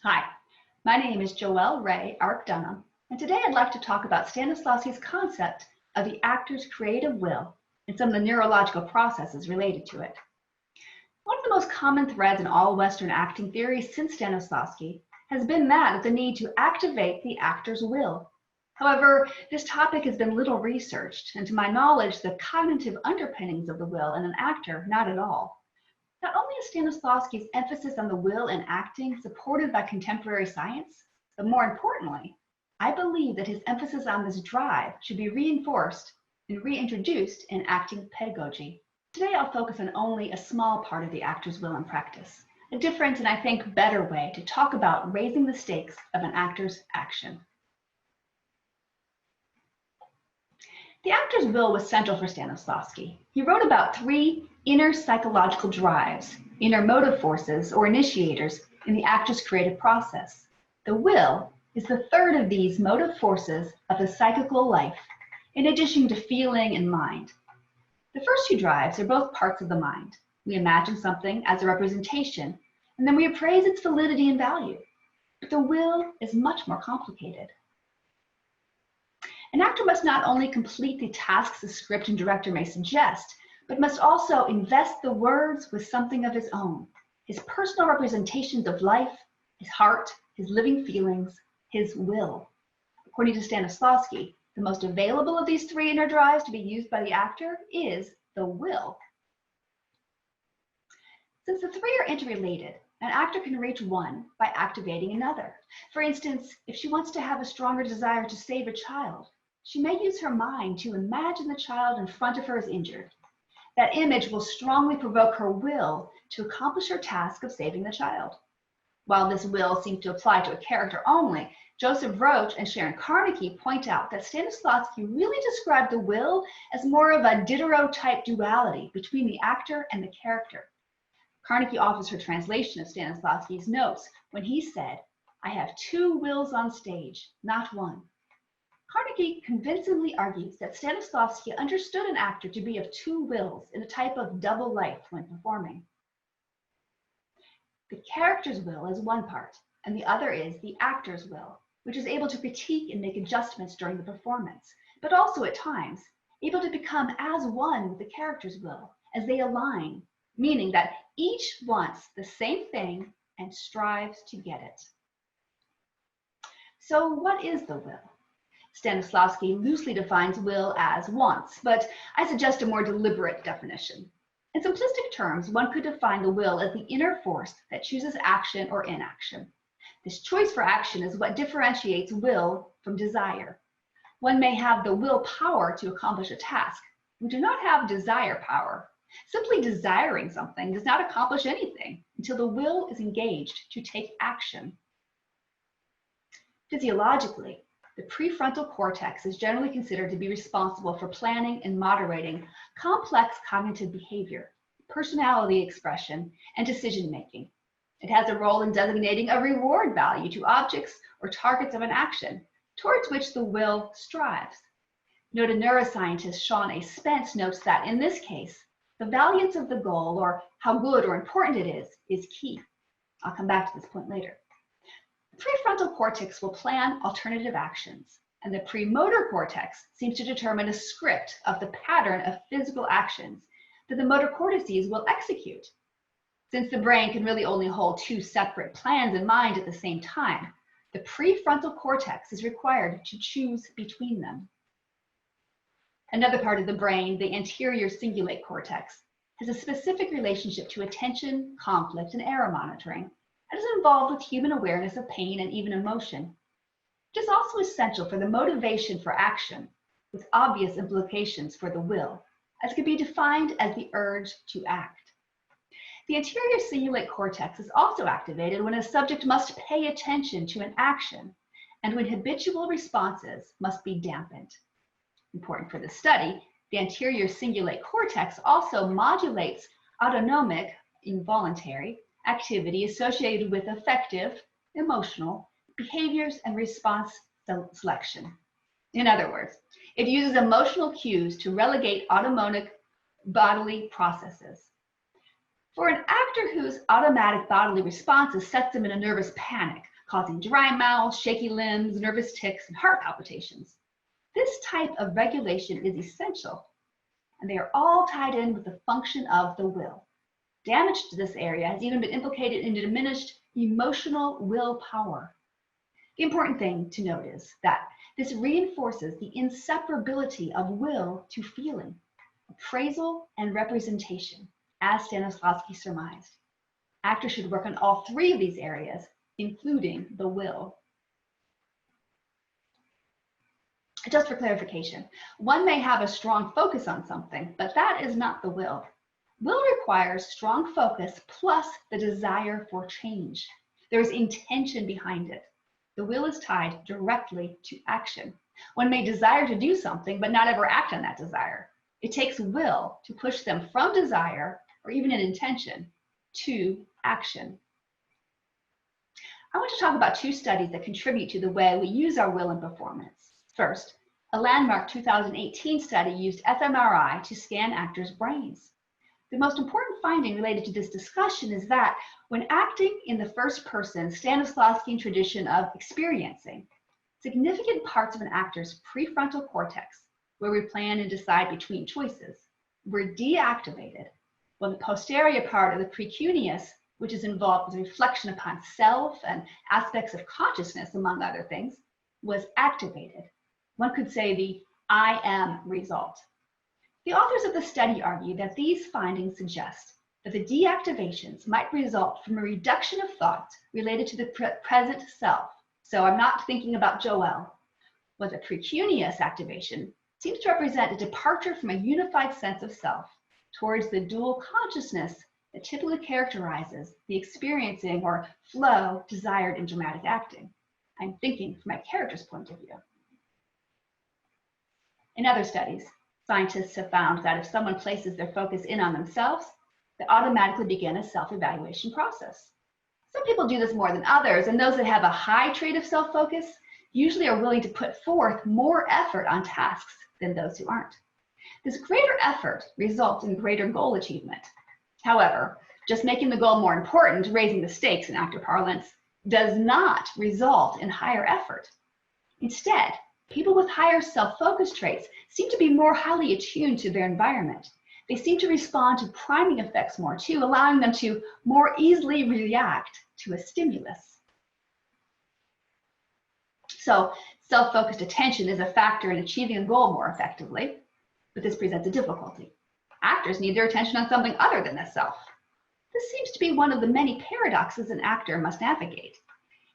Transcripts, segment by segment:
Hi, my name is Joelle Ray Ark-Dunham, and today I'd like to talk about Stanislavsky's concept of the actor's creative will and some of the neurological processes related to it. One of the most common threads in all Western acting theories since Stanislavsky has been that of the need to activate the actor's will. However, this topic has been little researched, and to my knowledge, the cognitive underpinnings of the will in an actor, not at all. Not only is Stanislavsky's emphasis on the will in acting supported by contemporary science, but more importantly, I believe that his emphasis on this drive should be reinforced and reintroduced in acting pedagogy. Today, I'll focus on only a small part of the actor's will in practice, a different and I think better way to talk about raising the stakes of an actor's action. The actor's will was central for Stanislavsky. He wrote about three inner psychological drives, inner motive forces or initiators in the actor's creative process. The will is the third of these motive forces of the psychical life, in addition to feeling and mind. The first two drives are both parts of the mind. We imagine something as a representation, and then we appraise its validity and value. But the will is much more complicated. An actor must not only complete the tasks the script and director may suggest, but must also invest the words with something of his own, his personal representations of life, his heart, his living feelings, his will. According to Stanislavsky, the most available of these three inner drives to be used by the actor is the will. Since the three are interrelated, an actor can reach one by activating another. For instance, if she wants to have a stronger desire to save a child, she may use her mind to imagine the child in front of her is injured. That image will strongly provoke her will to accomplish her task of saving the child. While this will seems to apply to a character only, Joseph Roach and Sharon Carnegie point out that Stanislavsky really described the will as more of a Diderot-type duality between the actor and the character. Carnegie offers her translation of Stanislavsky's notes when he said, "I have two wills on stage, not one." Carnegie convincingly argues that Stanislavsky understood an actor to be of two wills in a type of double life when performing. The character's will is one part, and the other is the actor's will, which is able to critique and make adjustments during the performance, but also at times able to become as one with the character's will as they align, meaning that each wants the same thing and strives to get it. So what is the will? Stanislavsky loosely defines will as wants, but I suggest a more deliberate definition. In simplistic terms, one could define the will as the inner force that chooses action or inaction. This choice for action is what differentiates will from desire. One may have the willpower to accomplish a task. We do not have desire power. Simply desiring something does not accomplish anything until the will is engaged to take action. Physiologically, the prefrontal cortex is generally considered to be responsible for planning and moderating complex cognitive behavior, personality expression, and decision-making. It has a role in designating a reward value to objects or targets of an action towards which the will strives. Noted neuroscientist Sean A. Spence notes that in this case, the valiance of the goal, or how good or important it is key. I'll come back to this point later. The prefrontal cortex will plan alternative actions, and the premotor cortex seems to determine a script of the pattern of physical actions that the motor cortices will execute. Since the brain can really only hold two separate plans in mind at the same time, the prefrontal cortex is required to choose between them. Another part of the brain, the anterior cingulate cortex, has a specific relationship to attention, conflict, and error monitoring, and is involved with human awareness of pain and even emotion. It is also essential for the motivation for action, with obvious implications for the will, as can be defined as the urge to act. The anterior cingulate cortex is also activated when a subject must pay attention to an action and when habitual responses must be dampened. Important for this study, the anterior cingulate cortex also modulates autonomic, involuntary, activity associated with affective, emotional, behaviors and response selection. In other words, it uses emotional cues to relegate autonomic bodily processes. For an actor whose automatic bodily responses sets them in a nervous panic, causing dry mouth, shaky limbs, nervous tics, and heart palpitations. This type of regulation is essential, and they are all tied in with the function of the will. Damage to this area has even been implicated in diminished emotional willpower. The important thing to note is that this reinforces the inseparability of will to feeling, appraisal, and representation, as Stanislavsky surmised. Actors should work on all three of these areas, including the will. Just for clarification, one may have a strong focus on something, but that is not the will. Will requires strong focus plus the desire for change. There is intention behind it. The will is tied directly to action. One may desire to do something, but not ever act on that desire. It takes will to push them from desire, or even an intention, to action. I want to talk about two studies that contribute to the way we use our will in performance. First, a landmark 2018 study used fMRI to scan actors' brains. The most important finding related to this discussion is that when acting in the first person Stanislavskian tradition of experiencing, significant parts of an actor's prefrontal cortex, where we plan and decide between choices, were deactivated, while the posterior part of the precuneus, which is involved with reflection upon self and aspects of consciousness, among other things, was activated. One could say the I am result. The authors of the study argue that these findings suggest that the deactivations might result from a reduction of thoughts related to the present self. So I'm not thinking about Joel. But the precuneus activation seems to represent a departure from a unified sense of self towards the dual consciousness that typically characterizes the experiencing or flow desired in dramatic acting. I'm thinking from my character's point of view. In other studies, scientists have found that if someone places their focus in on themselves, they automatically begin a self-evaluation process. Some people do this more than others, and those that have a high trait of self-focus usually are willing to put forth more effort on tasks than those who aren't. This greater effort results in greater goal achievement. However, just making the goal more important, raising the stakes in actor parlance, does not result in higher effort. Instead, people with higher self-focus traits seem to be more highly attuned to their environment. They seem to respond to priming effects more too, allowing them to more easily react to a stimulus. So, self-focused attention is a factor in achieving a goal more effectively, but this presents a difficulty. Actors need their attention on something other than the self. This seems to be one of the many paradoxes an actor must navigate.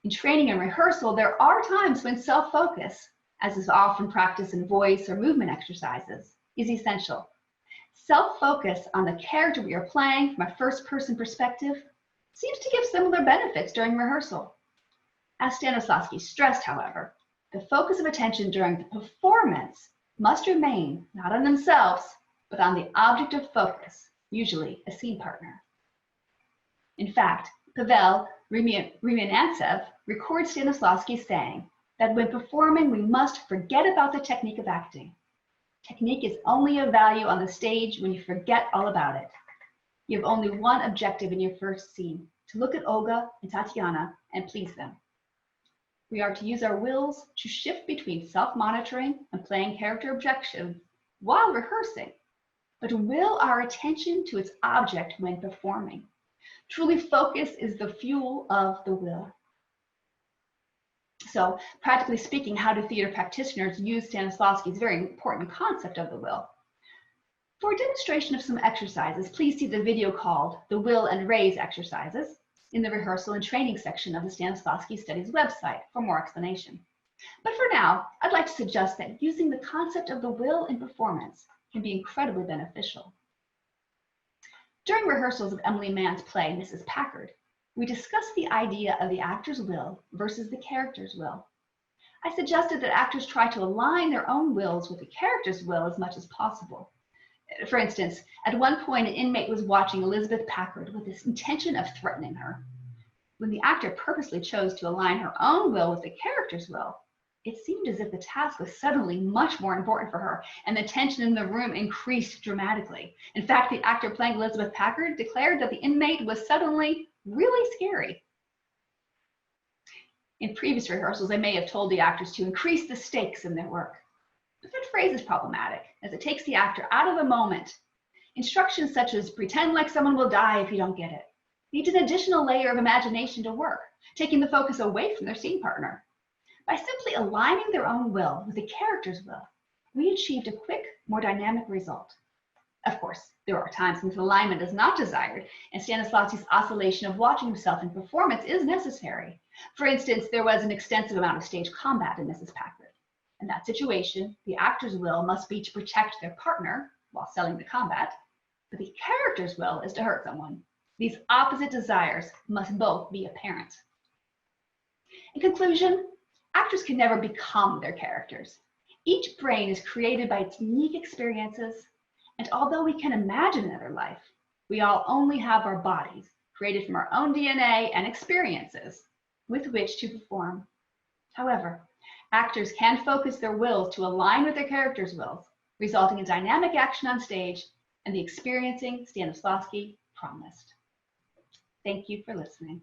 In training and rehearsal, there are times when self-focus, as is often practiced in voice or movement exercises, is essential. Self-focus on the character we are playing from a first-person perspective seems to give similar benefits during rehearsal. As Stanislavsky stressed, however, the focus of attention during the performance must remain not on themselves, but on the object of focus, usually a scene partner. In fact, Pavel Rumyanantsev records Stanislavsky saying that when performing, we must forget about the technique of acting. Technique is only of value on the stage when you forget all about it. You have only one objective in your first scene, to look at Olga and Tatiana and please them. We are to use our wills to shift between self-monitoring and playing character objectives while rehearsing, but to will our attention to its object when performing. Truly, focus is the fuel of the will. So, practically speaking, how do theater practitioners use Stanislavsky's very important concept of the will? For a demonstration of some exercises, please see the video called The Will and Raise Exercises in the rehearsal and training section of the Stanislavsky Studies website for more explanation. But for now, I'd like to suggest that using the concept of the will in performance can be incredibly beneficial. During rehearsals of Emily Mann's play, Mrs. Packard, we discussed the idea of the actor's will versus the character's will. I suggested that actors try to align their own wills with the character's will as much as possible. For instance, at one point, an inmate was watching Elizabeth Packard with this intention of threatening her. When the actor purposely chose to align her own will with the character's will, it seemed as if the task was suddenly much more important for her, and the tension in the room increased dramatically. In fact, the actor playing Elizabeth Packard declared that the inmate was suddenly really scary. In previous rehearsals, they may have told the actors to increase the stakes in their work. But that phrase is problematic, as it takes the actor out of the moment. Instructions such as pretend like someone will die if you don't get it needs an additional layer of imagination to work, taking the focus away from their scene partner. By simply aligning their own will with the character's will, we achieved a quick, more dynamic result. Of course, there are times when this alignment is not desired, and Stanislavsky's oscillation of watching himself in performance is necessary. For instance, there was an extensive amount of stage combat in Mrs. Packard. In that situation, the actor's will must be to protect their partner while selling the combat, but the character's will is to hurt someone. These opposite desires must both be apparent. In conclusion, actors can never become their characters. Each brain is created by its unique experiences, and although we can imagine another life, we all only have our bodies, created from our own DNA and experiences, with which to perform. However, actors can focus their wills to align with their characters' wills, resulting in dynamic action on stage and the experiencing Stanislavsky promised. Thank you for listening.